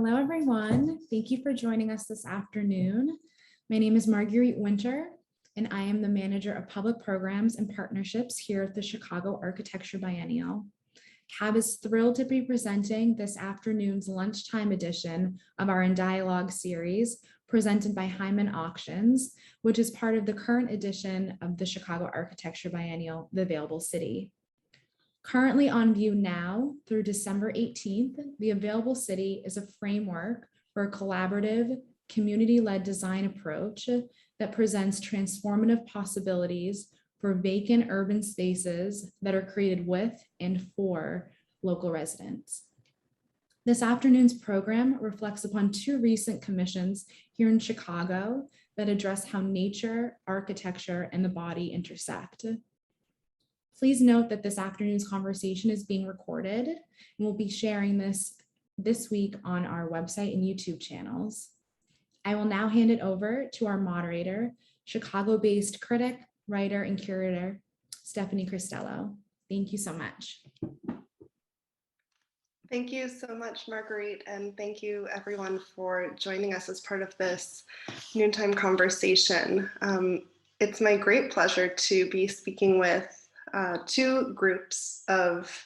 Hello, everyone. Thank you for joining us this afternoon. My name is Marguerite Winter, and I am the Manager of Public Programs and Partnerships here at the Chicago Architecture Biennial. CAB is thrilled to be presenting this afternoon's lunchtime edition of our In Dialogue series presented by Hyman Auctions, which is part of the current edition of the Chicago Architecture Biennial, The Available City. Currently on view now through December 18th, The Available City is a framework for a collaborative, community-led design approach that presents transformative possibilities for vacant urban spaces that are created with and for local residents. This afternoon's program reflects upon two recent commissions here in Chicago that address how nature, architecture, and the body intersect. Please note that this afternoon's conversation is being recorded, and we'll be sharing this week on our website and YouTube channels. I will now hand it over to our moderator, Chicago-based critic, writer, and curator, Stephanie Cristello. Thank you so much. Thank you so much, Marguerite, and thank you everyone for joining us as part of this noontime conversation. It's my great pleasure to be speaking with two groups of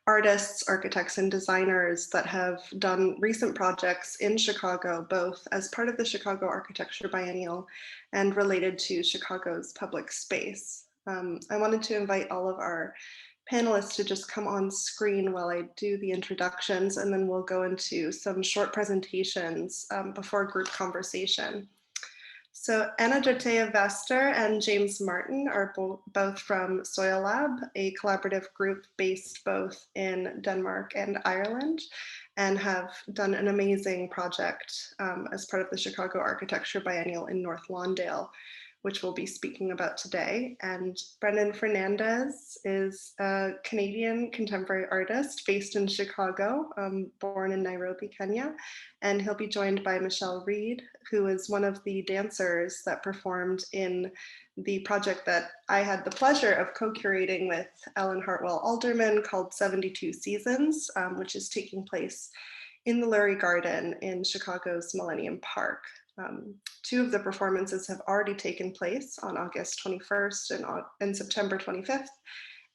artists, architects, and designers that have done recent projects in Chicago, both as part of the Chicago Architecture Biennial and related to Chicago's public space. I wanted to invite all of our panelists to just come on screen while I do the introductions, and then we'll go into some short presentations before group conversation. So Anna Dorthe Vester and James Martin are both from Soil Lab, a collaborative group based both in Denmark and Ireland, and have done an amazing project as part of the Chicago Architecture Biennial in North Lawndale, which we'll be speaking about today. And Brendan Fernandes is a Canadian contemporary artist based in Chicago, born in Nairobi, Kenya. And he'll be joined by Michelle Reid, who is one of the dancers that performed in the project that I had the pleasure of co-curating with Ellen Hartwell Alderman called 72 Seasons, which is taking place in the Lurie Garden in Chicago's Millennium Park. Two of the performances have already taken place on August 21st and September 25th,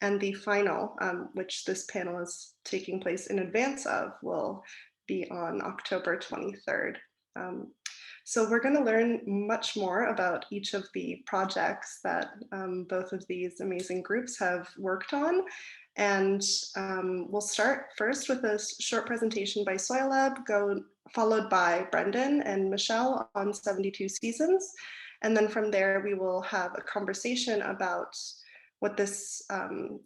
and the final, which this panel is taking place in advance of, will be on October 23rd. So we're going to learn much more about each of the projects that both of these amazing groups have worked on. And we'll start first with a short presentation by Soil Lab, followed by Brendan and Michelle on 72 Seasons. And then from there, we will have a conversation about what this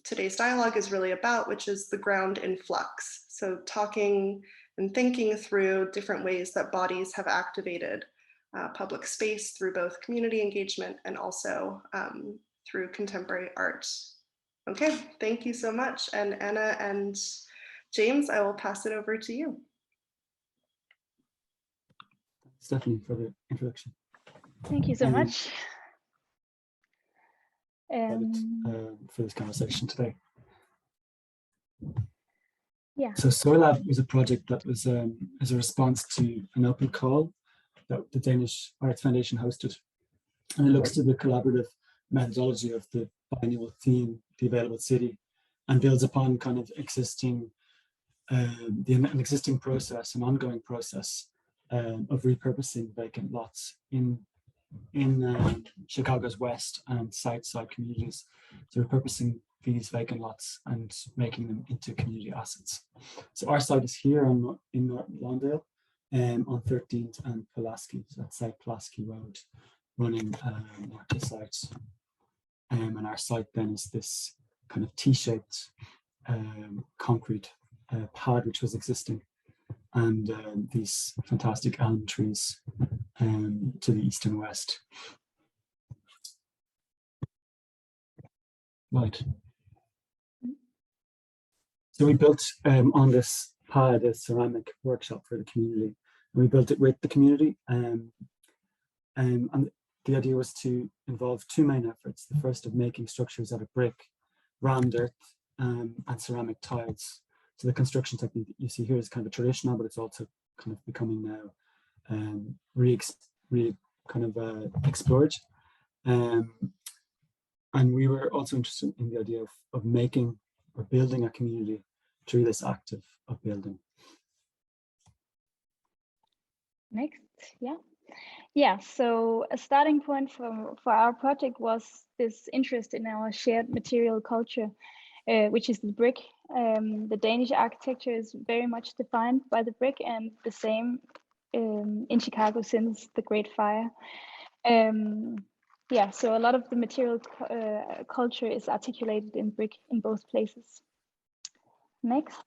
today's dialogue is really about, which is the ground in flux. So talking and thinking through different ways that bodies have activated public space through both community engagement and also through contemporary art. Okay, thank you so much. And Anna and James, I will pass it over to you. Stephanie, for the introduction. Thank you so much. For this conversation today. Yeah. So Soil Lab was a project that was as a response to an open call that the Danish Arts Foundation hosted. And it looks to the collaborative methodology of the biennial theme, The Available City, and builds upon kind of existing, an existing process, an ongoing process of repurposing vacant lots in Chicago's west and south side communities. So repurposing these vacant lots and making them into community assets. So our site is here in North Lawndale, on 13th and Pulaski, so that's South Pulaski Road, running north to south. And our site then is this kind of T-shaped concrete pad which was existing, and these fantastic elm trees to the east and west. Right. So we built on this pad a ceramic workshop for the community. And we built it with the community. And the idea was to involve two main efforts. The first of making structures out of brick, rammed earth, and ceramic tiles. So the construction technique that you see here is kind of traditional, but it's also kind of becoming now explored. And we were also interested in the idea of making or building a community through this act of building. Next, yeah. So a starting point for our project was this interest in our shared material culture, which is the brick. The Danish architecture is very much defined by the brick, and the same in Chicago since the Great Fire. Yeah, so a lot of the material culture is articulated in brick in both places. Next.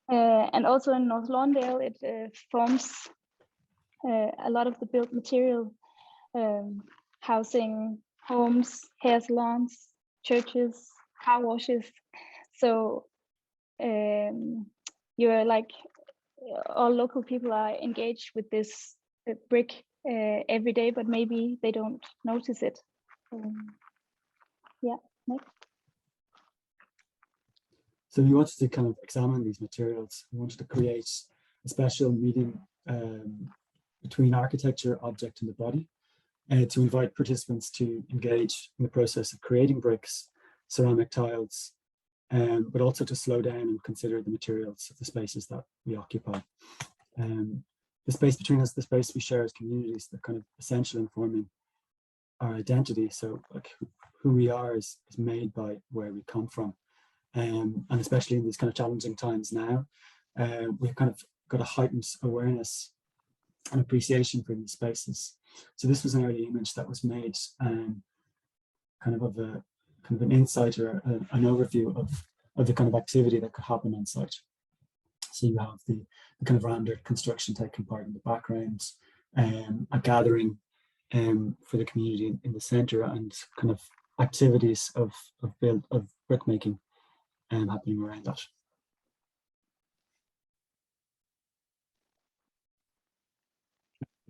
And also in North Lawndale, it forms a lot of the built material, housing, homes, hair salons, churches, car washes. So you're like, all local people are engaged with this brick every day, but maybe they don't notice it. Yeah, next. So we wanted to kind of examine these materials. We wanted to create a special medium between architecture, object, and the body, to invite participants to engage in the process of creating bricks, ceramic tiles, but also to slow down and consider the materials of the spaces that we occupy. The space between us, the space we share as communities, they're kind of essential in forming our identity. So like who we are is made by where we come from. And especially in these kind of challenging times now, we've kind of got a heightened awareness and appreciation for these spaces. So this was an early image that was made kind of an insight or an overview of the kind of activity that could happen on site. So you have the kind of rendered construction taking part in the background, a gathering for the community in the center, and kind of activities of brick making happening around that.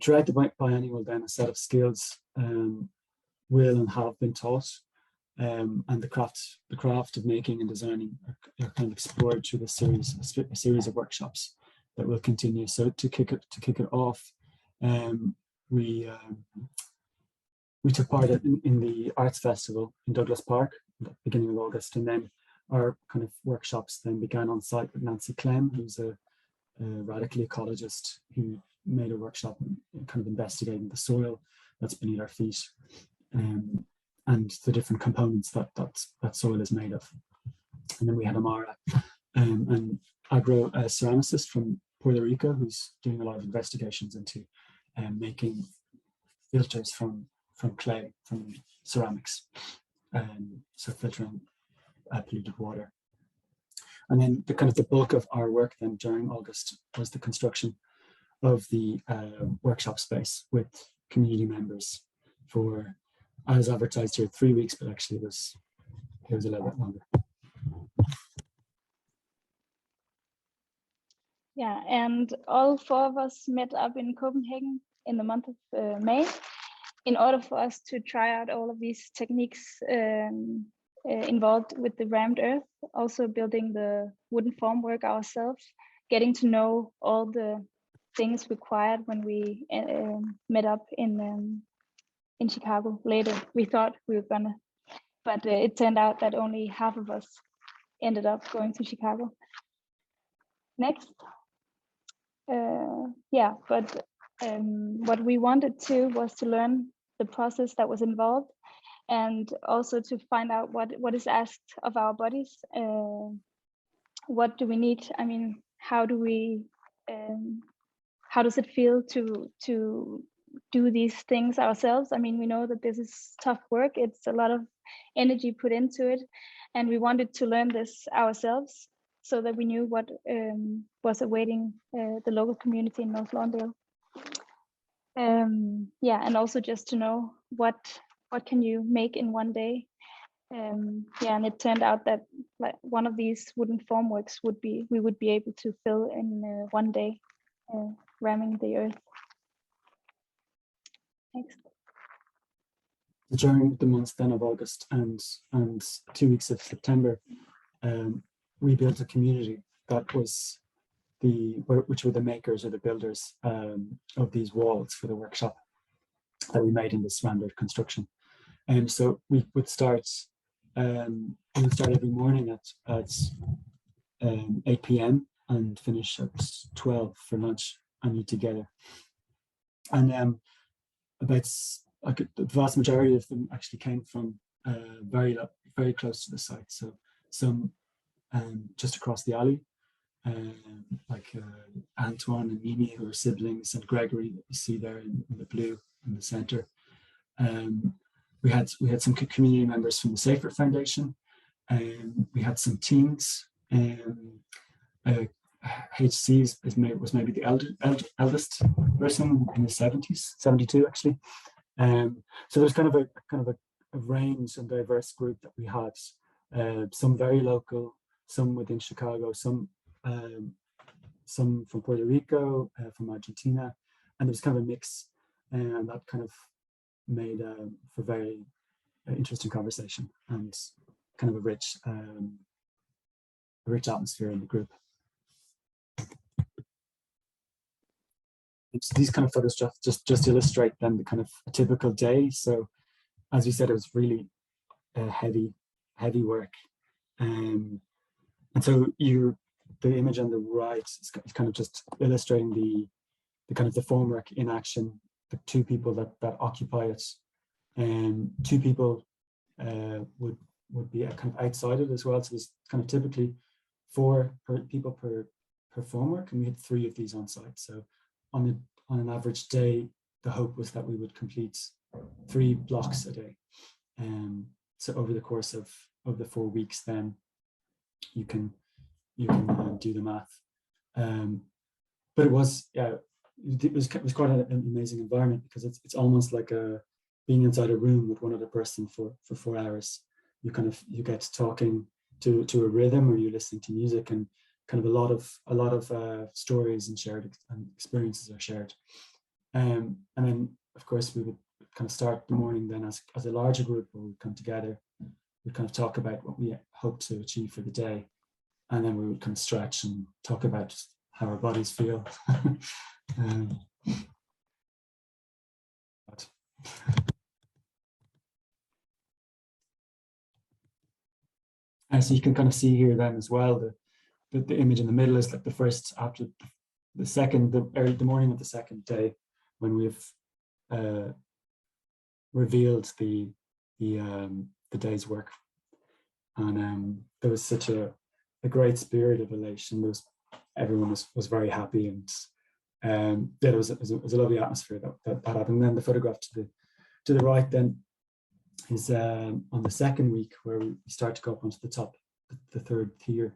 Throughout the biennial, then a set of skills will and have been taught, and the craft of making and designing are kind of explored through a series of workshops that will continue. So to kick it off, we took part in the Arts Festival in Douglas Park at the beginning of August, and then our kind of workshops then began on site with Nancy Clem, who's a radical ecologist who made a workshop kind of investigating the soil that's beneath our feet, and the different components that soil is made of. And then we had Amara, an agro ceramicist from Puerto Rico, who's doing a lot of investigations into making filters from clay, from ceramics, so filtering polluted water. And then the kind of the bulk of our work then during August was the construction of the workshop space with community members for, as advertised here, 3 weeks, but actually it was a little bit longer. Yeah, and all four of us met up in Copenhagen in the month of May in order for us to try out all of these techniques involved with the rammed earth, also building the wooden formwork ourselves, getting to know all the things required when we met up in Chicago later. We thought we were gonna, but it turned out that only half of us ended up going to Chicago. Next. Yeah, but what we wanted to was to learn the process that was involved, and also to find out what is asked of our bodies. What do we need? I mean, how do we? How does it feel to do these things ourselves? I mean, we know that this is tough work. It's a lot of energy put into it, and we wanted to learn this ourselves so that we knew what was awaiting the local community in North Lawndale. Yeah, and also just to know what can you make in one day. Yeah, and it turned out that like one of these wooden formworks we would be able to fill in one day, ramming the earth. Next. During the months then of August and 2 weeks of September, we built a community that was which were the makers or the builders of these walls for the workshop that we made in this rounded construction. And so we would start every morning at 8 p.m. and finish at 12 for lunch and eat together. And about like the vast majority of them actually came from very close to the site. So some just across the alley, like Antoine and Mimi, who are siblings, and Gregory that you see there in the blue in the center. We had some community members from the Safer Foundation, and we had some teens. HC was maybe the eldest person in the 70s, 72 actually. So there's kind of a range and diverse group that we had. Some very local, some within Chicago, some from Puerto Rico, from Argentina, and there was kind of a mix, and that kind of made for very interesting conversation and kind of a rich atmosphere in the group. These kind of photos just illustrate then the kind of a typical day. So as you said, it was really heavy work, and so the image on the right is kind of just illustrating the kind of the formwork in action, the two people that occupy it, and two people would be kind of outside it as well. So there's kind of typically 4 people per formwork, and we had 3 of these on site. So on an average day, the hope was that we would complete 3 blocks a day. So over the course of the 4 weeks, then you can do the math. But it was quite an amazing environment, because it's almost like being inside a room with one other person for 4 hours. You get talking to a rhythm, or you're listening to music, and kind of a lot of stories and shared experiences are shared. And then of course we would kind of start the morning then as a larger group, where we'd come together, we'd kind of talk about what we hope to achieve for the day, and then we would kind of stretch and talk about how our bodies feel. And so you can kind of see here then as well, the image in the middle is like the first, after the morning of the second day, when we've revealed the day's work. And there was such a great spirit of elation. Everyone was very happy, and yeah, it was a lovely atmosphere that happened. And then the photograph to the right then is on the second week, where we start to go up onto the top, the third tier,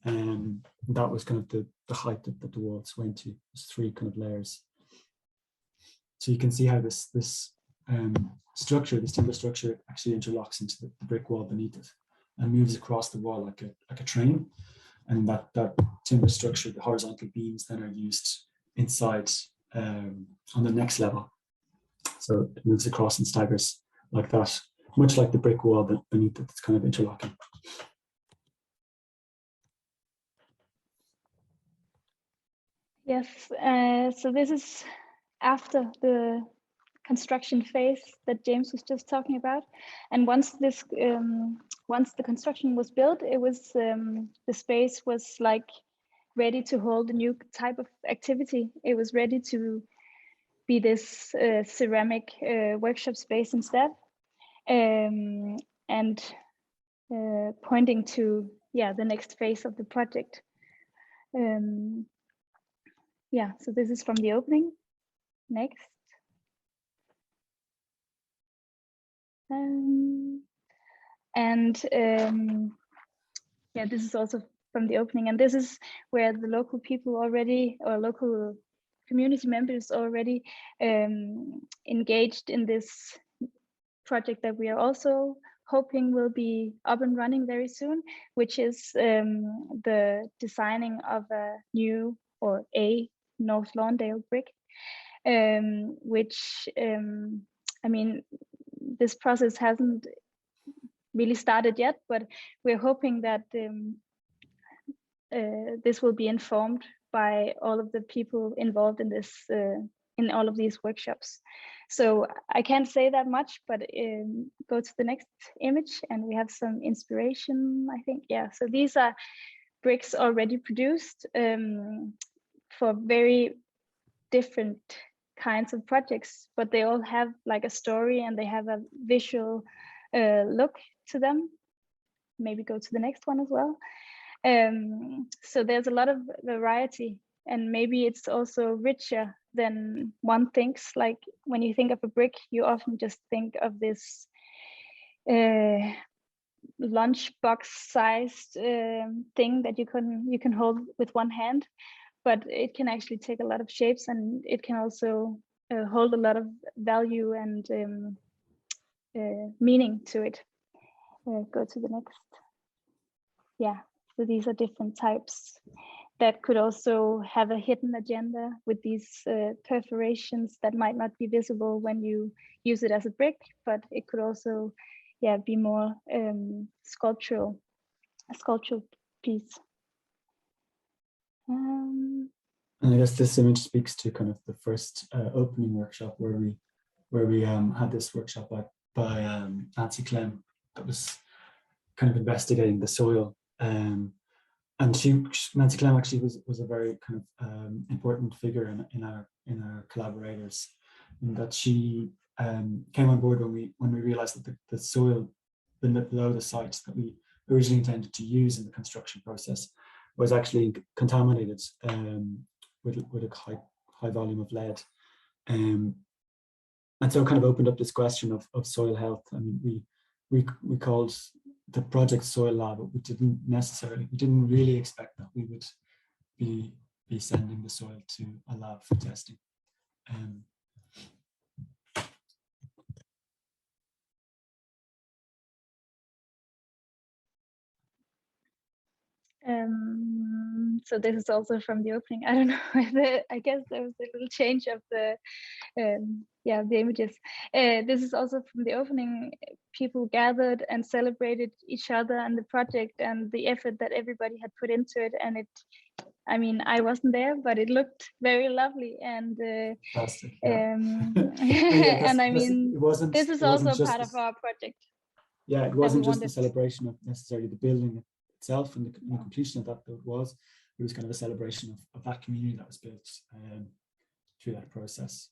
and that was kind of the height that the walls went to. There's 3 kind of layers. So you can see how this structure, this timber structure, actually interlocks into the brick wall beneath it and moves across the wall like a train. And that timber structure, the horizontal beams, then are used inside on the next level. So it moves across and staggers like that, much like the brick wall beneath it, it's kind of interlocking. Yes, so this is after the construction phase that James was just talking about. And once the construction was built, it was the space was like ready to hold a new type of activity. It was ready to be this ceramic workshop space instead, and pointing to the next phase of the project. So this is from the opening. Next. This is also from the opening, and this is where the local people already, or local community members already engaged in this project that we are also hoping will be up and running very soon, which is the designing of a new, or a North Lawndale brick, which I mean, this process hasn't really started yet, but we're hoping that this will be informed by all of the people involved in this, in all of these workshops. So I can't say that much, but go to the next image and we have some inspiration, I think. Yeah, so these are bricks already produced for very different kinds of projects, but they all have like a story and they have a visual look to them. Maybe go to the next one as well. So there's a lot of variety, and maybe it's also richer than one thinks. Like when you think of a brick, you often just think of this lunchbox sized thing that you can hold with one hand, but it can actually take a lot of shapes, and it can also hold a lot of value and meaning to it. Go to the next. Yeah, so these are different types that could also have a hidden agenda with these perforations that might not be visible when you use it as a brick, but it could also, yeah, be more a sculptural piece. And I guess this image speaks to kind of the first opening workshop where we had this workshop by Nancy Clem that was kind of investigating the soil. And Nancy Clem actually was a very kind of important figure in our collaborators, in that she came on board when we realized that the soil below the sites that we originally intended to use in the construction process was actually contaminated with a high volume of lead, and so it kind of opened up this question of soil health. I mean, we called the project Soil Lab, but we didn't really expect that we would be sending the soil to a lab for testing. So this is also from the opening. I don't know. I guess there was a little change of the the images. This is also from the opening. People gathered and celebrated each other and the project and the effort that everybody had put into it. And I mean, I wasn't there, but it looked very lovely and fantastic. Yeah. and I mean, this is also part of our project. Yeah, it wasn't just the celebration of necessarily the building itself and the completion of that, it was kind of a celebration of that community that was built through that process.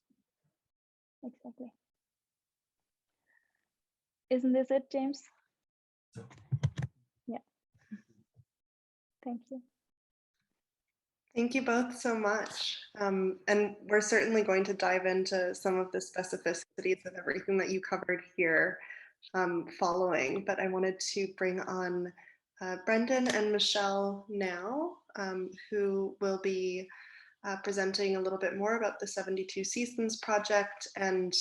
Exactly. Isn't this it, James? So. Yeah. Thank you. Thank you both so much. And we're certainly going to dive into some of the specificities of everything that you covered here following, but I wanted to bring on Brendan and Michelle now, who will be presenting a little bit more about the 72 Seasons project. And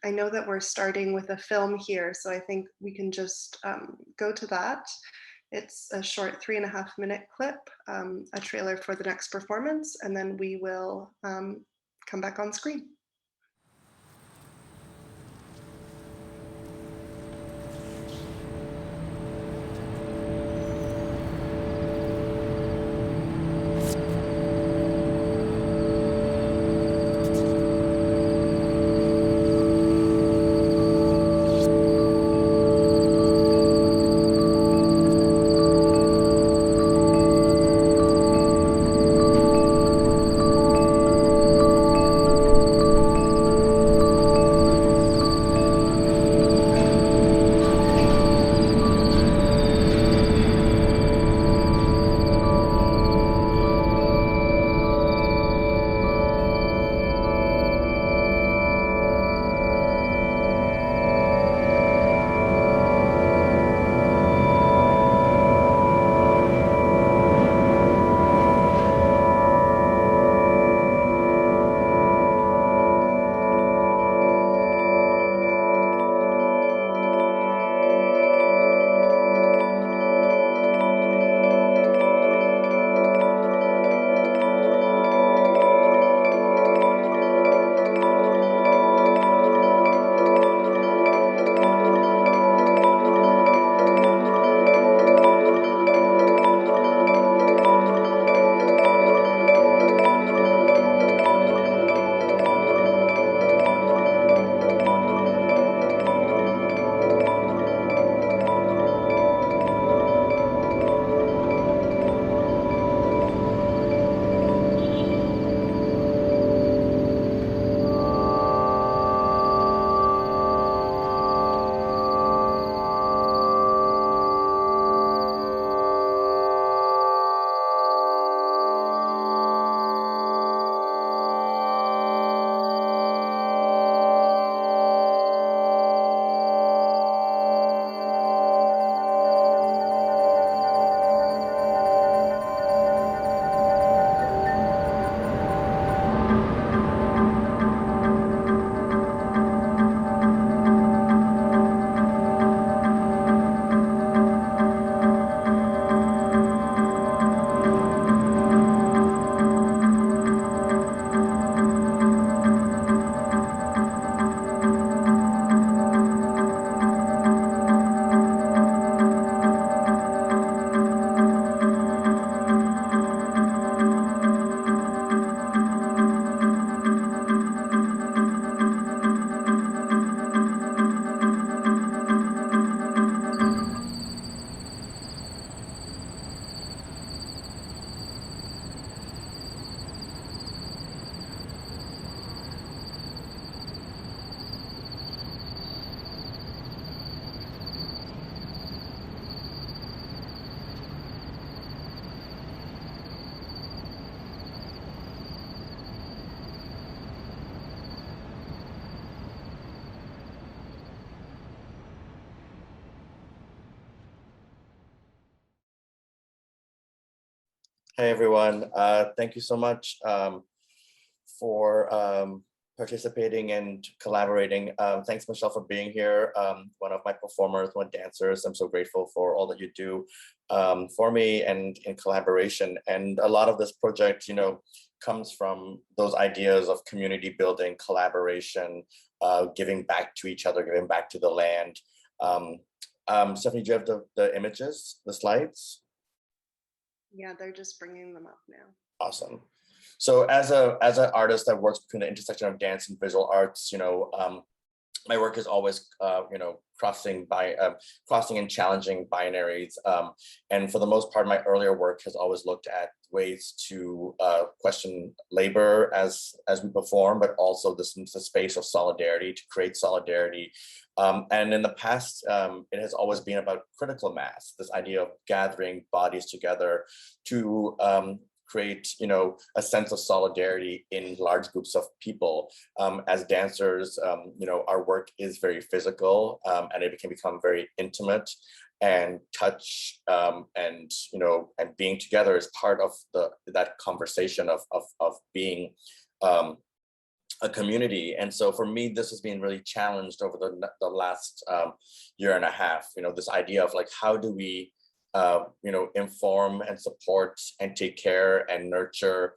I know that we're starting with a film here, so I think we can just go to that. It's a short 3.5-minute clip, a trailer for the next performance, and then we will come back on screen. Hi, everyone. Thank you so much for participating and collaborating. Thanks, Michelle, for being here. One of my performers, one dancers. I'm so grateful for all that you do for me and in collaboration. And a lot of this project, comes from those ideas of community building, collaboration, giving back to each other, giving back to the land. Stephanie, do you have the images, the slides? Yeah, they're just bringing them up now. Awesome. So as an artist that works between the intersection of dance and visual arts, my work is always, crossing and challenging binaries. And for the most part, my earlier work has always looked at ways to question labor as we perform, but also the space of solidarity, to create solidarity. And in the past, it has always been about critical mass, this idea of gathering bodies together to create, a sense of solidarity in large groups of people. As dancers, our work is very physical, and it can become very intimate, and touch and being together is part of that conversation of being a community. And so for me, this has been really challenged over the last year and a half. This idea of like, how do we inform and support and take care and nurture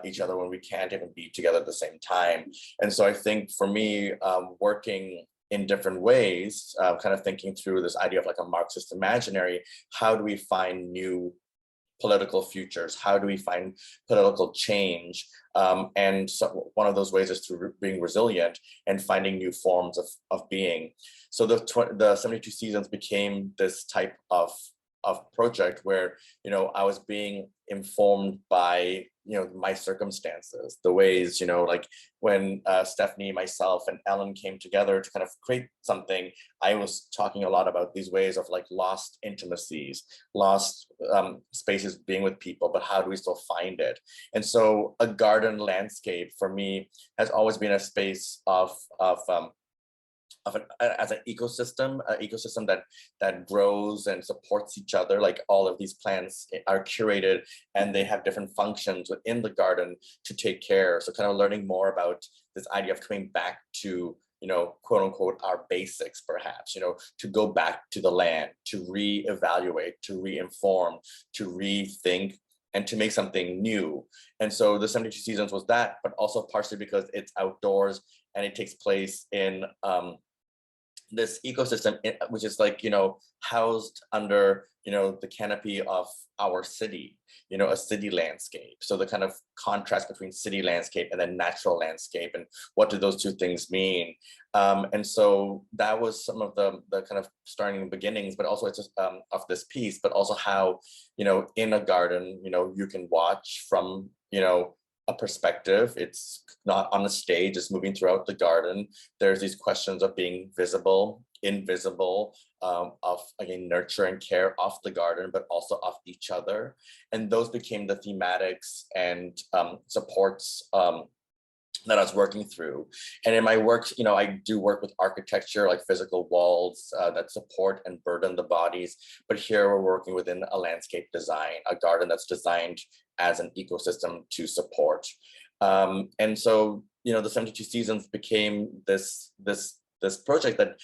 each other when we can't even be together at the same time. And so I think for me, working in different ways, kind of thinking through this idea of like a Marxist imaginary, how do we find new political futures? How do we find political change? And so one of those ways is through being resilient and finding new forms of being. So the 72 seasons became this type of project where I was being informed by my circumstances, the ways like when Stephanie, myself, and Ellen came together to kind of create something. I was talking a lot about these ways of like lost intimacies, lost spaces being with people, but how do we still find it? And so a garden landscape for me has always been a space as an ecosystem that grows and supports each other. Like all of these plants are curated and they have different functions within the garden to take care. So kind of learning more about this idea of coming back to, quote unquote, our basics, perhaps, to go back to the land, to reevaluate, to re-inform, to rethink, and to make something new. And so the 72 seasons was that, but also partially because it's outdoors and it takes place in this ecosystem, which is like, housed under, the canopy of our city, a city landscape. So the kind of contrast between city landscape and then natural landscape, and what do those two things mean? And so that was some of the kind of starting beginnings, but also it's just of this piece, but also how, in a garden, you can watch from, a perspective. It's not on a stage, it's moving throughout the garden. There's these questions of being visible, invisible, of again, nurture and care of the garden, but also of each other. And those became the thematics and supports that I was working through. And in my work, I do work with architecture, like physical walls that support and burden the bodies. But here we're working within a landscape design, a garden that's designed as an ecosystem to support. And so, the 72 seasons became this project that,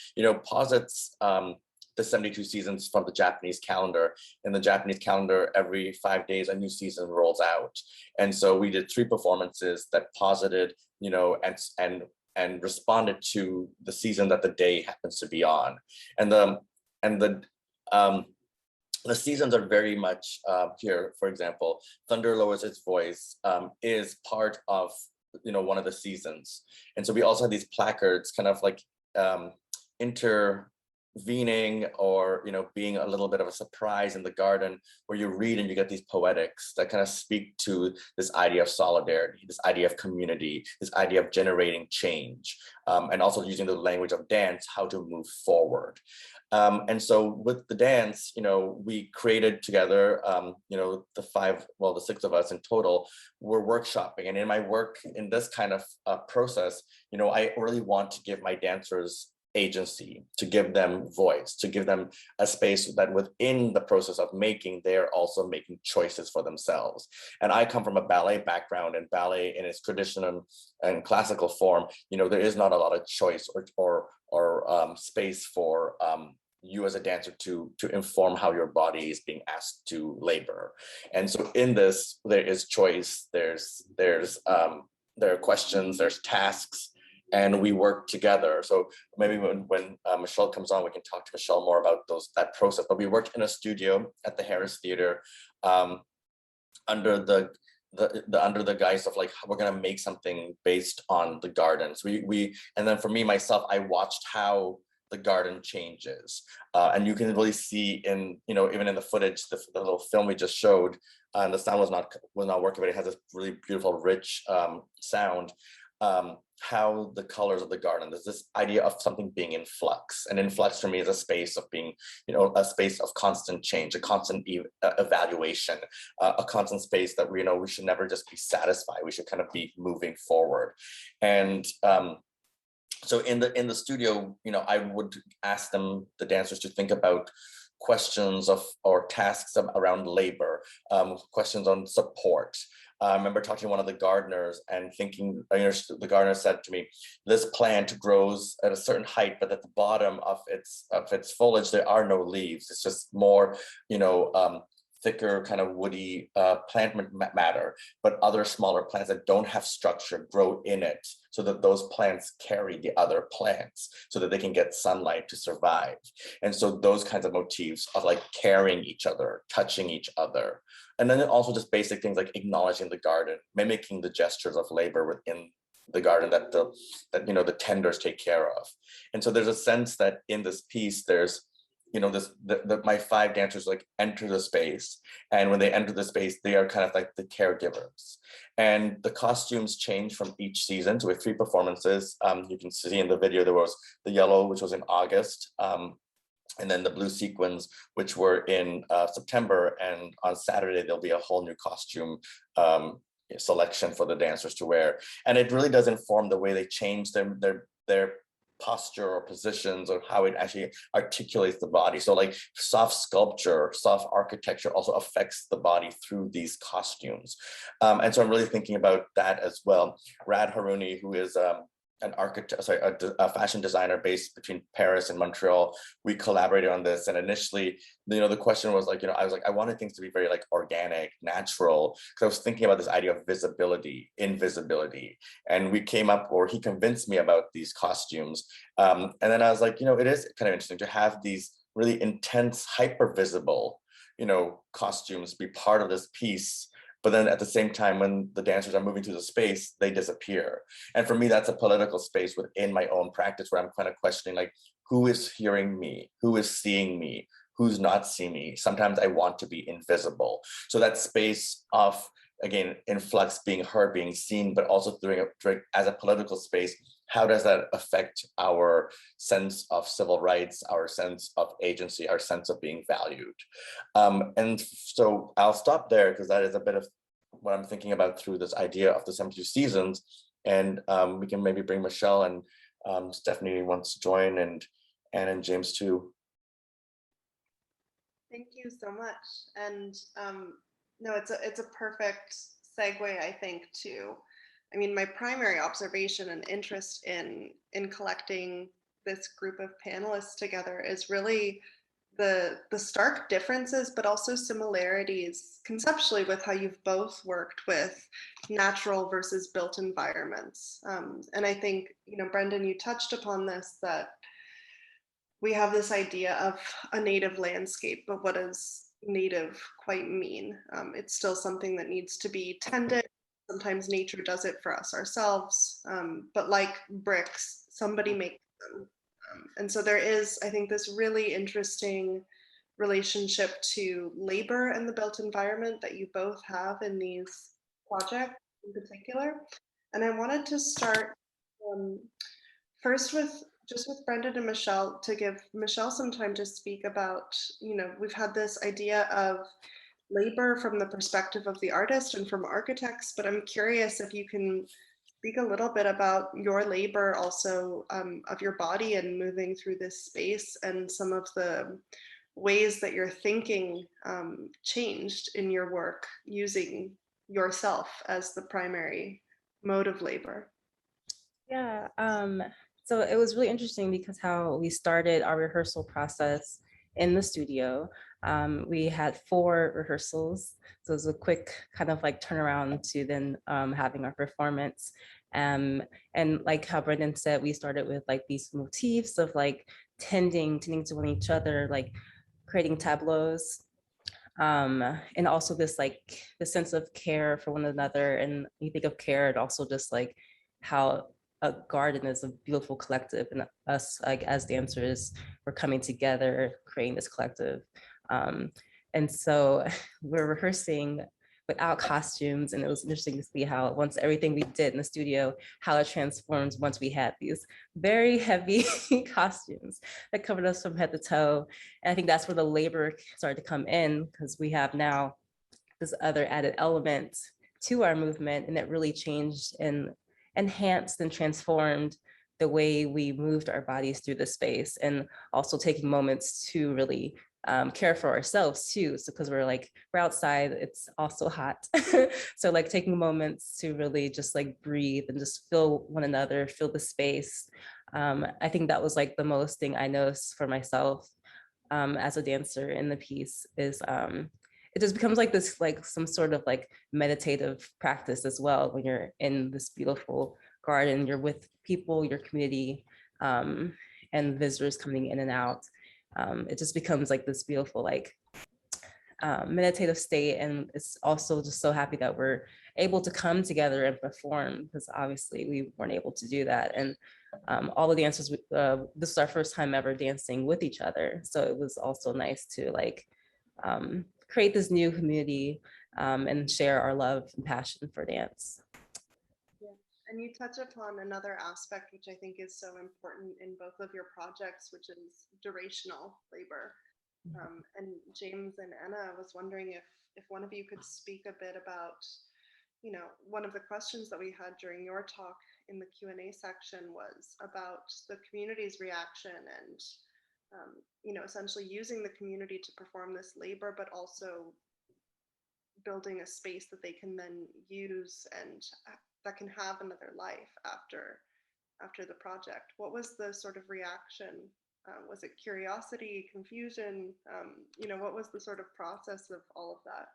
posits the 72 seasons from the Japanese calendar. In the Japanese calendar, every 5 days, a new season rolls out. And so we did 3 performances that posited, and responded to the season that the day happens to be on. And the seasons are very much here. For example, Thunder Lowers Its Voice is part of, one of the seasons. And so we also have these placards kind of like intervening or, being a little bit of a surprise in the garden, where you read and you get these poetics that kind of speak to this idea of solidarity, this idea of community, this idea of generating change, and also using the language of dance, how to move forward. And so with the dance, we created together, the 6 of us in total were workshopping. And in my work in this kind of process, I really want to give my dancers agency, to give them voice, to give them a space that within the process of making, they're also making choices for themselves. And I come from a ballet background, and ballet in its traditional and classical form, there is not a lot of choice or space for you as a dancer to inform how your body is being asked to labor. And so in this, there is choice, there are questions, there's tasks, and we work together. So maybe when Michelle comes on, we can talk to Michelle more about that process. But we worked in a studio at the Harris Theater under the guise of like, we're gonna make something based on the gardens. And then for me, myself, I watched how the garden changes. And you can really see in, even in the footage, the little film we just showed, and the sound was not working, but it has this really beautiful, rich sound. How the colors of the garden, there's this idea of something being in flux, and in flux for me is a space of being, a space of constant change, a constant evaluation, a constant space that we should never just be satisfied. We should kind of be moving forward. And so in the studio, I would ask the dancers to think about questions or tasks around labor, questions on support. I remember talking to one of the gardeners and thinking, the gardener said to me, this plant grows at a certain height, but at the bottom of its foliage, there are no leaves. It's just more, thicker kind of woody plant matter, but other smaller plants that don't have structure grow in it, so that those plants carry the other plants so that they can get sunlight to survive. And so those kinds of motifs of like carrying each other, touching each other. And then also just basic things like acknowledging the garden, mimicking the gestures of labor within the garden that the tenders take care of. And so there's a sense that in this piece, there's my 5 dancers like enter the space, and when they enter the space, they are kind of like the caregivers. And the costumes change from each season. So with 3 performances, you can see in the video, there was the yellow, which was in August, and then the blue sequins, which were in September. And on Saturday, there'll be a whole new costume selection for the dancers to wear. And it really does inform the way they change their posture or positions, or how it actually articulates the body. So like soft sculpture, soft architecture also affects the body through these costumes. And so I'm really thinking about that as well. Rad Harouni, who is a fashion designer based between Paris and Montreal, we collaborated on this. And initially, the question was like, I wanted things to be very like organic, natural, because I was thinking about this idea of visibility, invisibility. And we came up, or he convinced me about these costumes. And then I was like, it is kind of interesting to have these really intense, hyper visible, costumes be part of this piece. But then at the same time, when the dancers are moving through the space, they disappear. And for me, that's a political space within my own practice, where I'm kind of questioning, like, who is hearing me? Who is seeing me? Who's not seeing me? Sometimes I want to be invisible. So that space of, again, in flux, being heard, being seen, but also during as a political space, how does that affect our sense of civil rights, our sense of agency, our sense of being valued? And so I'll stop there, because that is a bit of what I'm thinking about through this idea of the 72 seasons. And we can maybe bring Michelle and Stephanie wants to join, and Anne and James too. Thank you so much. And no, it's a perfect segue, I think, to, my primary observation and interest in collecting this group of panelists together is really the stark differences, but also similarities conceptually with how you've both worked with natural versus built environments. And I think, Brendan, you touched upon this, that we have this idea of a native landscape, but what does native quite mean? It's still something that needs to be tended. Sometimes nature does it for us ourselves, but like bricks, somebody makes them. And so there is, I think, this really interesting relationship to labor and the built environment that you both have in these projects in particular. And I wanted to start first with Brendan and Michelle, to give Michelle some time to speak about, we've had this idea of labor from the perspective of the artist and from architects, but I'm curious if you can speak a little bit about your labor also of your body and moving through this space and some of the ways that your thinking changed in your work using yourself as the primary mode of labor. Yeah, so it was really interesting because how we started our rehearsal process in the studio. We had 4 rehearsals, so it was a quick kind of like turnaround to then having our performance. And like how Brendan said, we started with like these motifs of like tending to one each other, like creating tableaus. And also this like the sense of care for one another. And you think of care, and also just like how a garden is a beautiful collective, and us like as dancers, we're coming together, creating this collective. And so we're rehearsing without costumes, and it was interesting to see how once everything we did in the studio, how it transformed once we had these very heavy costumes that covered us from head to toe. And I think that's where the labor started to come in, because we have now this other added element to our movement, and it really changed and enhanced and transformed the way we moved our bodies through the space, and also taking moments to really care for ourselves too. So because we're outside, it's also hot. So like taking moments to really just like breathe and just feel one another, feel the space. I think that was like the most thing I noticed for myself as a dancer in the piece is it just becomes like this, like some sort of like meditative practice as well. When you're in this beautiful garden, you're with people, your community, and visitors coming in and out. It just becomes like this beautiful, like meditative state. And it's also just so happy that we're able to come together and perform, because obviously we weren't able to do that. And all the dancers, this is our first time ever dancing with each other. So it was also nice to like create this new community and share our love and passion for dance. And you touch upon another aspect, which I think is so important in both of your projects, which is durational labor. And James and Anna, I was wondering if one of you could speak a bit about, one of the questions that we had during your talk in the Q&A section was about the community's reaction and, essentially using the community to perform this labor, but also building a space that they can then use and that can have another life after the project. What was the sort of reaction? Was it curiosity, confusion? What was the sort of process of all of that?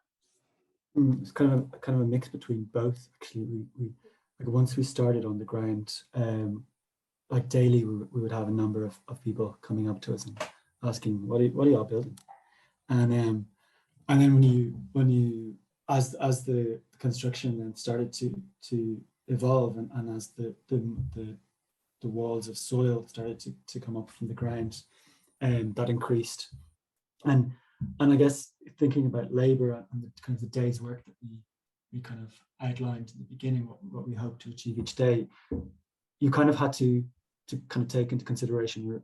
It's kind of a mix between both. Actually, we like once we started on the ground, like daily, we would have a number of people coming up to us and asking, "What are y'all building?" And then when you as the construction then started to evolve, and as the walls of soil started to come up from the ground, and that increased. And I guess thinking about labor and the kind of the day's work that we kind of outlined in the beginning, what we hope to achieve each day, you kind of had to kind of take into consideration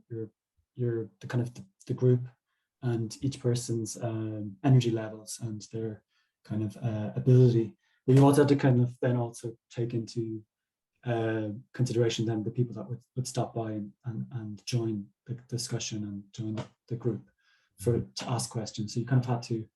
your the kind of the group and each person's energy levels and their kind of ability. But you also had to kind of then also take into consideration then the people that would stop by and join the discussion and join the group to ask questions. So you kind of had to,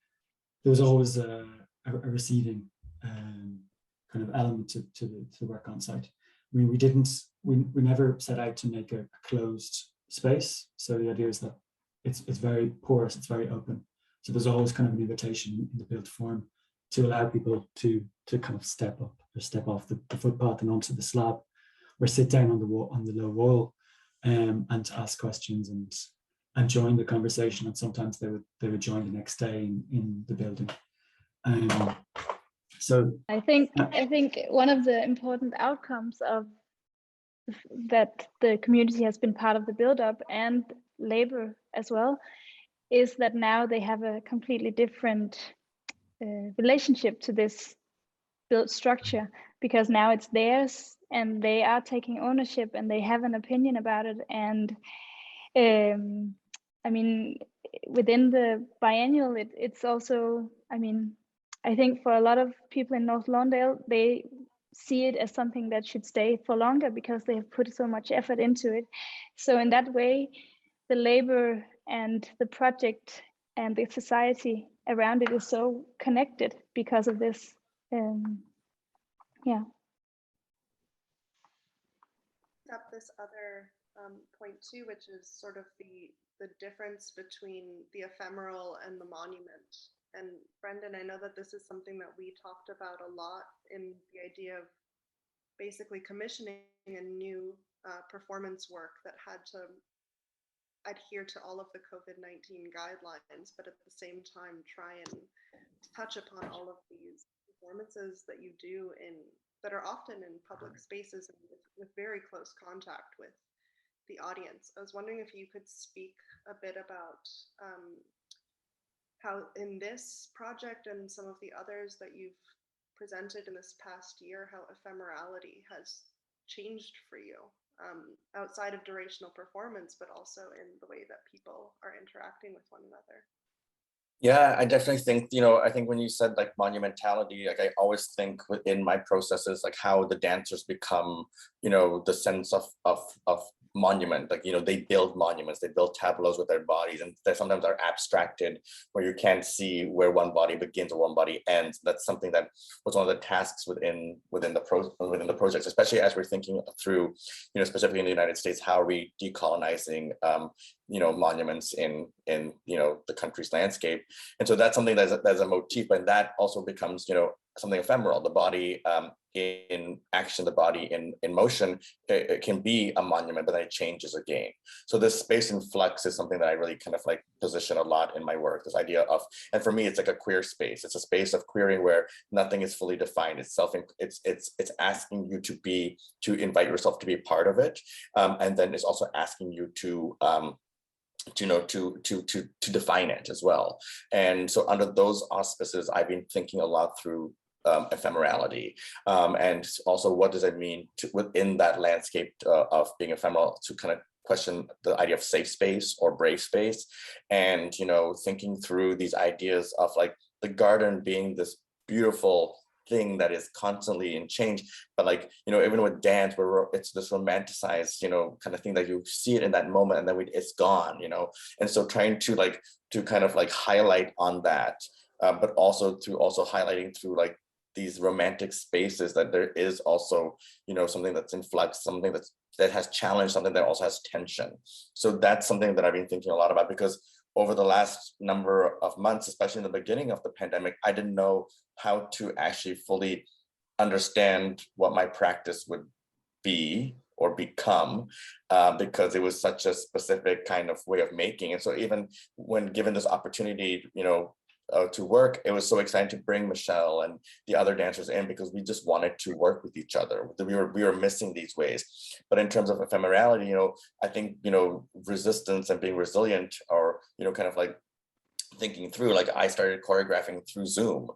there was always a receiving kind of element to the work on site. I mean, we never set out to make a closed space. So the idea is that it's very porous, it's very open. So there's always kind of an invitation in the built form to allow people to kind of step up or step off the footpath and onto the slab, or sit down on the low wall, and to ask questions and join the conversation. And sometimes they would join the next day in the building. So I think one of the important outcomes of that the community has been part of the build-up and labor as well is that now they have a completely different relationship to this built structure, because now it's theirs and they are taking ownership and they have an opinion about it. And I mean, within the biennial, it's also, I mean, I think for a lot of people in North Lawndale, they see it as something that should stay for longer because they have put so much effort into it. So in that way, the labor and the project and the society around it is so connected because of this. Yeah. Up this other point too, which is sort of the difference between the ephemeral and the monument. And Brendan, I know that this is something that we talked about a lot in the idea of basically commissioning a new performance work that had to adhere to all of the COVID-19 guidelines, but at the same time try and touch upon all of these performances that you do that are often in public spaces and with very close contact with the audience. I was wondering if you could speak a bit about how in this project and some of the others that you've presented in this past year, how ephemerality has changed for you outside of durational performance, but also in the way that people are interacting with one another. Yeah, I definitely think, I think when you said like monumentality, like I always think within my processes, like how the dancers become, the sense of monument, like, they build monuments, they build tableaus with their bodies, and they sometimes are abstracted where you can't see where one body begins or one body ends. That's something that was one of the tasks within the projects, especially as we're thinking through, specifically in the United States, how are we decolonizing monuments in the country's landscape. And so that's something that's a motif, and that also becomes something ephemeral. The body in action, the body in motion, it can be a monument, but then it changes again. So this space in flux is something that I really kind of like position a lot in my work, this idea of, and for me it's like a queer space. It's a space of queering where nothing is fully defined. It's asking you to invite yourself to be part of it, and then it's also asking you to define it as well. And so under those auspices, I've been thinking a lot through ephemerality, and also what does it mean within that landscape of being ephemeral, to kind of question the idea of safe space or brave space, and thinking through these ideas of like the garden being this beautiful thing that is constantly in change, but like even with dance, where it's this romanticized kind of thing that you see it in that moment and then it's gone, and so trying to kind of like highlight on that, but also highlighting through like these romantic spaces that there is also something that's in flux, something that has challenge, something that also has tension. So that's something that I've been thinking a lot about, because over the last number of months, especially in the beginning of the pandemic, I didn't know how to actually fully understand what my practice would be or become, because it was such a specific kind of way of making. And so even when given this opportunity, to work, it was so exciting to bring Michelle and the other dancers in, because we just wanted to work with each other. We were missing these ways. But in terms of ephemerality, I think resistance and being resilient, or kind of like thinking through, like I started choreographing through Zoom,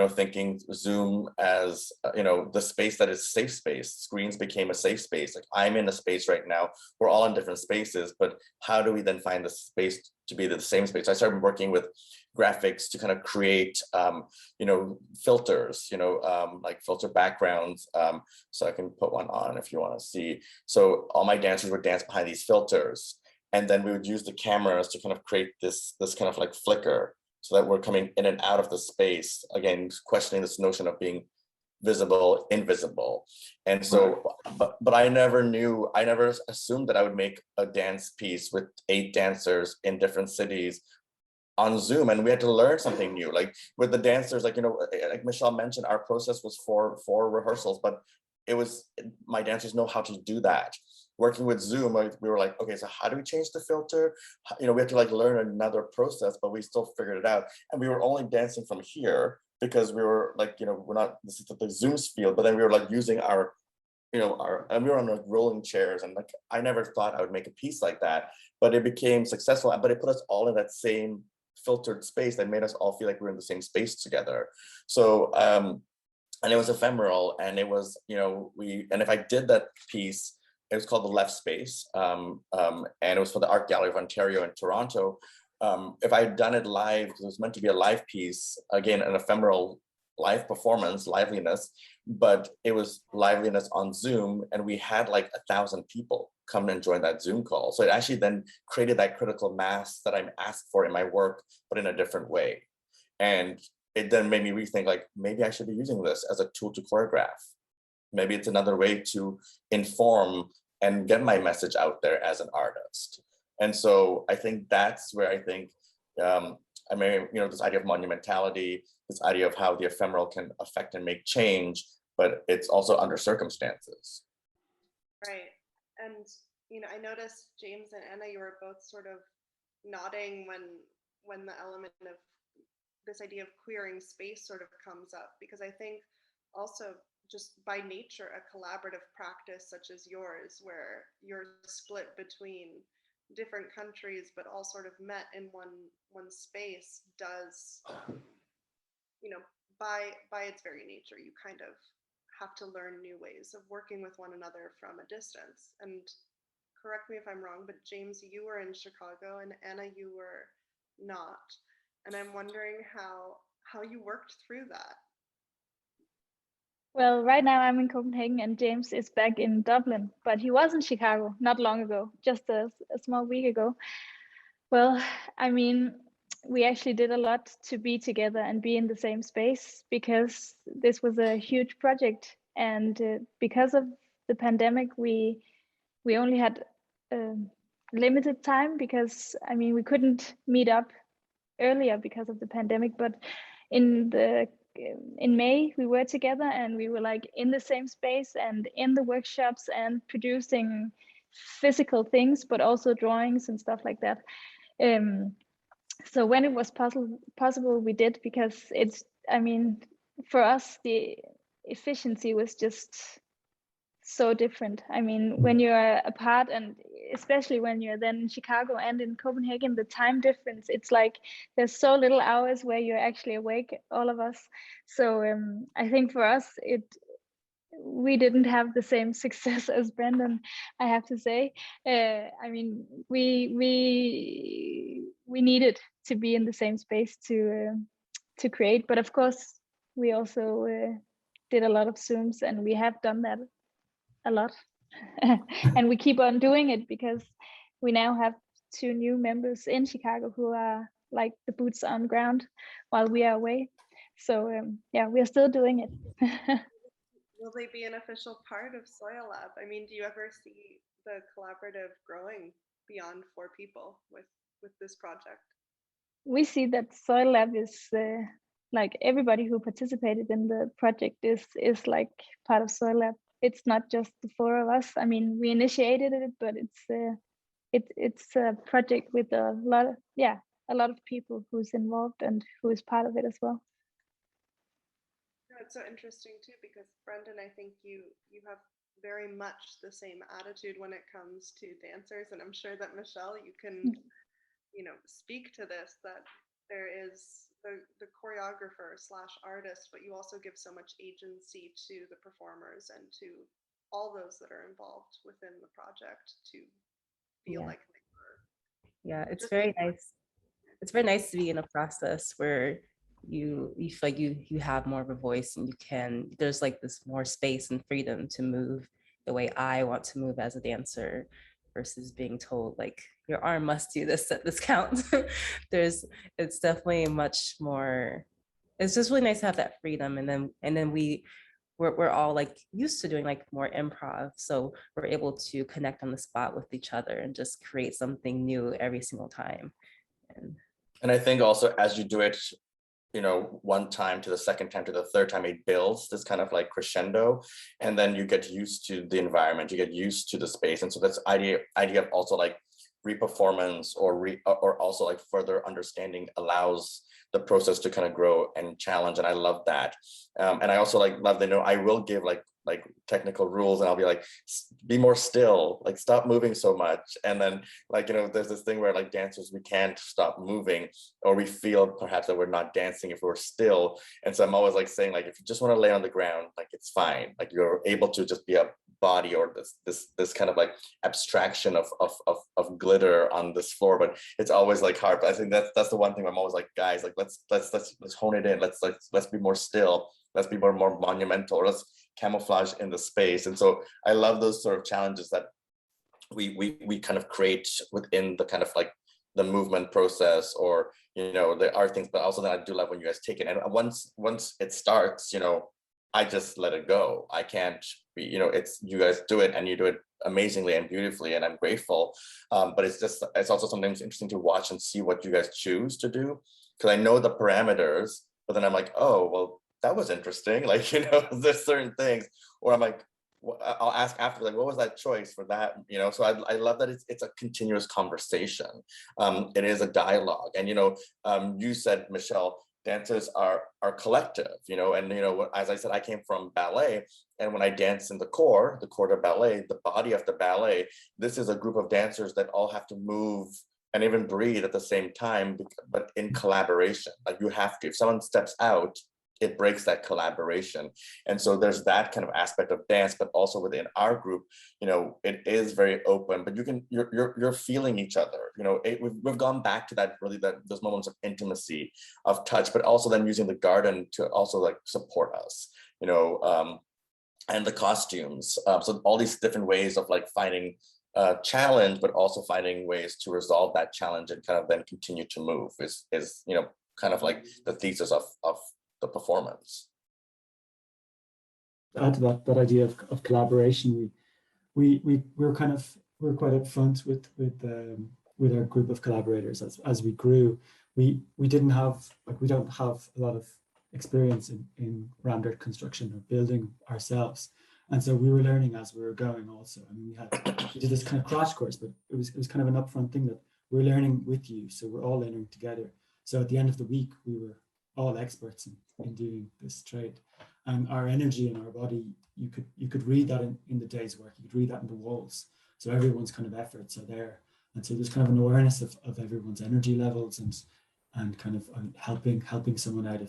thinking Zoom as the space that is safe space. Screens became a safe space. Like I'm in a space right now, we're all in different spaces, but how do we then find the space to be the same space? I started working with graphics to kind of create filters, like filter backgrounds. So I can put one on if you want to see. So all my dancers would dance behind these filters, and then we would use the cameras to kind of create this kind of like flicker, so that we're coming in and out of the space, again questioning this notion of being visible, invisible. And so but I never assumed that I would make a dance piece with 8 dancers in different cities on Zoom, and we had to learn something new. Like with the dancers, like like Michelle mentioned, our process was for rehearsals, but my dancers know how to do that. Working with Zoom, we were like, okay, so how do we change the filter? We had to like learn another process, but we still figured it out. And we were only dancing from here because we were like, we're not, this is the Zoom's field, but then we were like using our and we were on like rolling chairs, and like I never thought I would make a piece like that, but it became successful. But it put us all in that same filtered space that made us all feel like we were in the same space together. So and it was ephemeral, and it was and if I did that piece, it was called The Left Space, and it was for the Art Gallery of Ontario in Toronto. If I had done it live, because it was meant to be a live piece, again, an ephemeral live performance, liveliness, but it was liveliness on Zoom, and we had like 1,000 people come and join that Zoom call. So it actually then created that critical mass that I'm asked for in my work, but in a different way. And it then made me rethink, like, maybe I should be using this as a tool to choreograph. Maybe it's another way to inform and get my message out there as an artist. And so I think that's where I think, I mean, you know, this idea of monumentality, this idea of how the ephemeral can affect and make change, but it's also under circumstances. Right. And, you know, I noticed James and Anna, you were both sort of nodding when the element of this idea of queering space sort of comes up, because I think also just by nature, a collaborative practice such as yours, where you're split between different countries, but all sort of met in one space, does, you know, by its very nature, you kind of have to learn new ways of working with one another from a distance. And correct me if I'm wrong, but James, you were in Chicago, and Anna, you were not. And I'm wondering how you worked through that. Well, right now I'm in Copenhagen and James is back in Dublin, but he was in Chicago not long ago, just a small week ago. Well, I mean, we actually did a lot to be together and be in the same space, because this was a huge project. And because of the pandemic, we only had limited time, because, I mean, we couldn't meet up earlier because of the pandemic, but in May we were together and we were like in the same space and in the workshops and producing physical things, but also drawings and stuff like that. So when it was possible, we did, because it's, I mean, for us the efficiency was just so different. I mean, when you're apart, and especially when you're then in Chicago and in Copenhagen, the time difference, it's like there's so little hours where you're actually awake, all of us. So I think for us, we didn't have the same success as Brendan, I have to say. I mean, we needed to be in the same space to create, but of course we also did a lot of Zooms, and we have done that a lot. And we keep on doing it, because we now have 2 new members in Chicago who are like the boots on ground while we are away. So yeah, we are still doing it. Will they be an official part of Soil Lab? I mean, do you ever see the collaborative growing beyond 4 people with this project? We see that Soil Lab is like everybody who participated in the project is like part of Soil Lab. It's not just the 4 of us. I mean, we initiated it, but it's a project with a lot of people who's involved and who is part of it as well. It's so interesting too, because Brendan, I think you have very much the same attitude when it comes to dancers, and I'm sure that Michelle, you can, you know, speak to this, that there is the choreographer / artist, but you also give so much agency to the performers and to all those that are involved within the project to feel like they were. Yeah, it's very nice. It's very nice to be in a process where you feel like you have more of a voice, and there's like this more space and freedom to move the way I want to move as a dancer, versus being told like your arm must do this at this count. It's definitely much more, it's just really nice to have that freedom. And then we're all like used to doing like more improv, so we're able to connect on the spot with each other and just create something new every single time. And I think also as you do it, you know, one time to the second time to the third time, it builds this kind of like crescendo, and then you get used to the environment, you get used to the space. And so that's idea of also like reperformance or also like further understanding allows the process to kind of grow and challenge. And I love that. And I also like love that, you know, I will give like technical rules, and I'll be like, be more still, like stop moving so much. And then like, you know, there's this thing where like dancers, we can't stop moving, or we feel perhaps that we're not dancing if we're still. And so I'm always like saying, like, if you just want to lay on the ground, like it's fine, like you're able to just be a body or this kind of like abstraction of glitter on this floor, but it's always like hard. But I think that's the one thing I'm always like, guys, like let's hone it in. Let's be more still. Let's be more monumental, or let's camouflage in the space. And so I love those sort of challenges that we kind of create within the kind of like the movement process, or there are things, but also that I do love when you guys take it. And once it starts, I just let it go. I can't be, it's you guys do it and you do it amazingly and beautifully, and I'm grateful. But it's also sometimes interesting to watch and see what you guys choose to do, because I know the parameters, but then I'm like, oh, well, that was interesting. Like, there's certain things, or I'm like, I'll ask after, like, what was that choice for that? So I love that it's a continuous conversation. It is a dialogue. And, you said, Michelle, dancers are collective, and, as I said, I came from ballet. And when I dance in the corps de ballet, the body of the ballet, this is a group of dancers that all have to move and even breathe at the same time, but in collaboration. Like, you have to, if someone steps out, it breaks that collaboration. And so there's that kind of aspect of dance, but also within our group, it is very open, but you're feeling each other. We've gone back to that, really, those moments of intimacy, of touch, but also then using the garden to also like support us, and the costumes. So all these different ways of like finding challenge, but also finding ways to resolve that challenge and kind of then continue to move is kind of like the thesis of the performance. To add to that idea of collaboration, we're quite upfront with our group of collaborators as we grew. We don't have a lot of experience in rendered construction or building ourselves, and so we were learning as we were going. Also, I mean, we did this kind of crash course, but it was kind of an upfront thing that we're learning with you, so we're all learning together. So at the end of the week, we were all experts in doing this trade, and our energy in our body, you could read that in the day's work. You could read that in the walls. So everyone's kind of efforts are there, and so there's kind of an awareness of everyone's energy levels and kind of helping someone out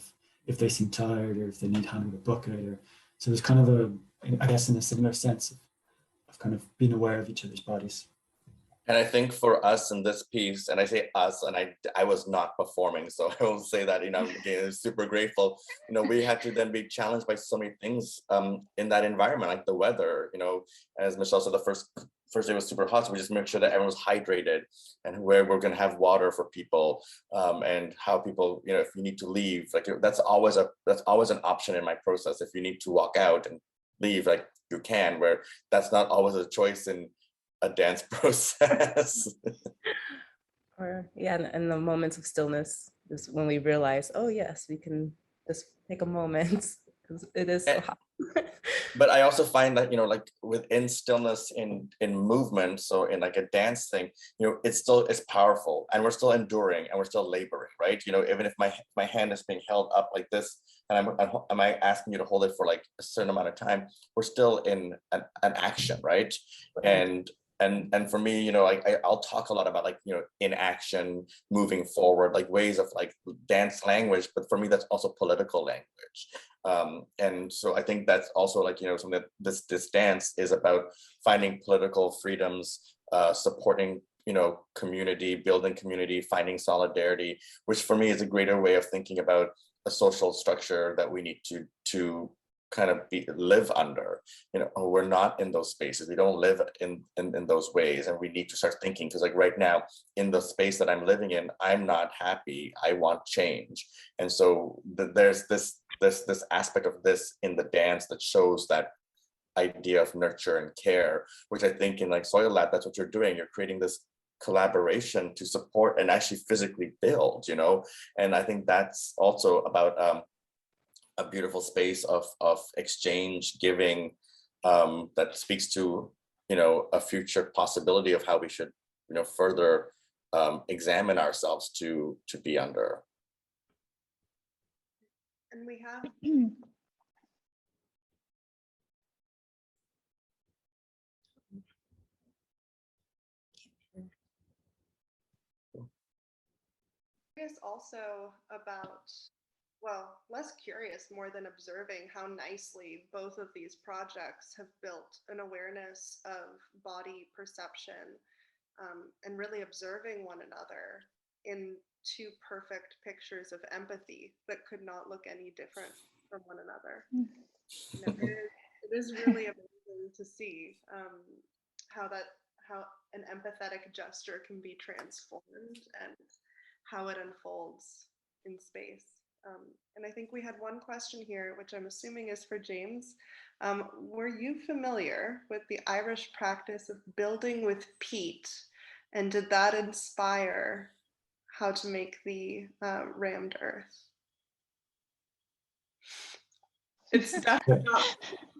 if they seem tired, or if they need hand with a bucket, or so there's kind of I guess in a similar sense of kind of being aware of each other's bodies. And I think for us in this piece, and I say us, and I was not performing, so I will say that, again, I'm super grateful. We had to then be challenged by so many things in that environment, like the weather. As Michelle said, the first day was super hot, so we just make sure that everyone was hydrated, and where we're going to have water for people, and how people, if you need to leave, like that's always an option in my process. If you need to walk out and leave, like you can, where that's not always a choice in a dance process. Or and the moments of stillness is when we realize, oh yes, we can just take a moment, because it is so hot. But I also find that, like within stillness in movement, so in like a dance thing, it's powerful, and we're still enduring, and we're still laboring, right? Even if my hand is being held up like this, and am I asking you to hold it for like a certain amount of time, we're still in an action, right? And for me, I'll talk a lot about like, in action, moving forward, like ways of like dance language, but for me, that's also political language. And so I think that's also like, something that this dance is about: finding political freedoms, supporting, community, building community, finding solidarity, which for me is a greater way of thinking about a social structure that we need to kind of live under. We're not in those spaces. We don't live in those ways, and we need to start thinking, because like right now in the space that I'm living in, I'm not happy. I want change. And so there's this aspect of this in the dance that shows that idea of nurture and care, which I think in like Soil Lab, that's what you're doing. You're creating this collaboration to support and actually physically build, and I think that's also about a beautiful space of exchange, giving, that speaks to, a future possibility of how we should, further examine ourselves to be under. And we have curious also about well, less curious more than observing how nicely both of these projects have built an awareness of body perception, and really observing one another in two perfect pictures of empathy that could not look any different from one another. You know, it is really amazing to see how an empathetic gesture can be transformed and how it unfolds in space. And I think we had one question here, which I'm assuming is for James. Were you familiar with the Irish practice of building with peat? And did that inspire how to make the rammed earth? It's definitely not.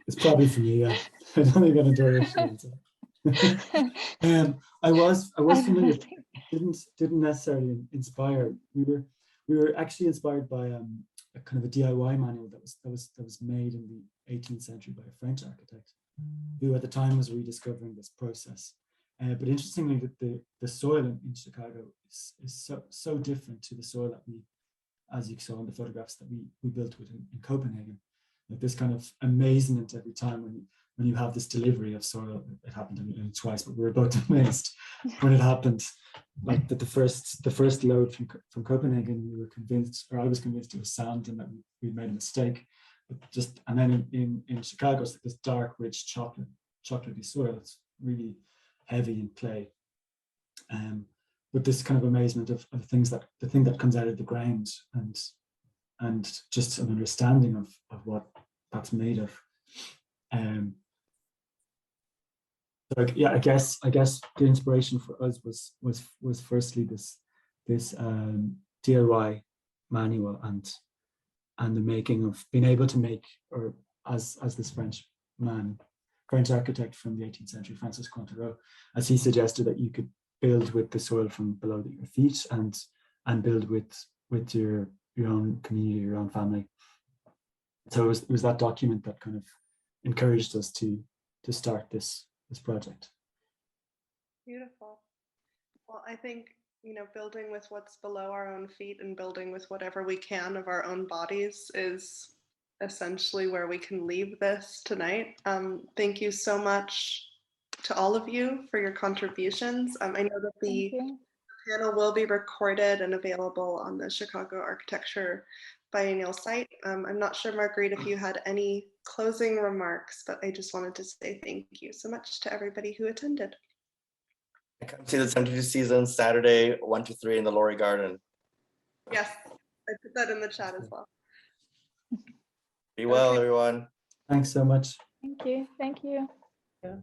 It's probably for me, yeah. I don't think I'm gonna do it. I was familiar. Didn't necessarily inspire. We were actually inspired by a kind of a DIY manual that was made in the 18th century by a French architect, who at the time was rediscovering this process. But interestingly, the soil in Chicago is so different to the soil that we, as you saw in the photographs that we built with in Copenhagen. Like this kind of amazement every time when you have this delivery of soil. It happened only twice, but we were both amazed when it happened. Like that the first load from Copenhagen, we were convinced, or I was convinced, it was sand and that we made a mistake. But and then in Chicago, it's like this dark, rich chocolatey soil. It's really heavy in clay. But this kind of amazement of the thing that comes out of the ground and just an understanding of what that's made of. So yeah, I guess the inspiration for us was firstly this DIY manual and the making of being able to make, or as this French architect from the 18th century, Francis Costello, as he suggested, that you could build with the soil from below your feet and build with your own community, your own family. So it was that document that kind of encouraged us to start this project. Beautiful. Well, I think, building with what's below our own feet and building with whatever we can of our own bodies is essentially where we can leave this tonight. Thank you so much to all of you for your contributions. I know that the panel will be recorded and available on the Chicago Architecture Biennial site. I'm not sure, Marguerite, if you had any closing remarks, but I just wanted to say thank you so much to everybody who attended. I come see the 72 season Saturday, 1 to 3 in the Lurie Garden. Yes, I put that in the chat as well. Be well, everyone. Thanks so much. Thank you. Thank you. Yeah.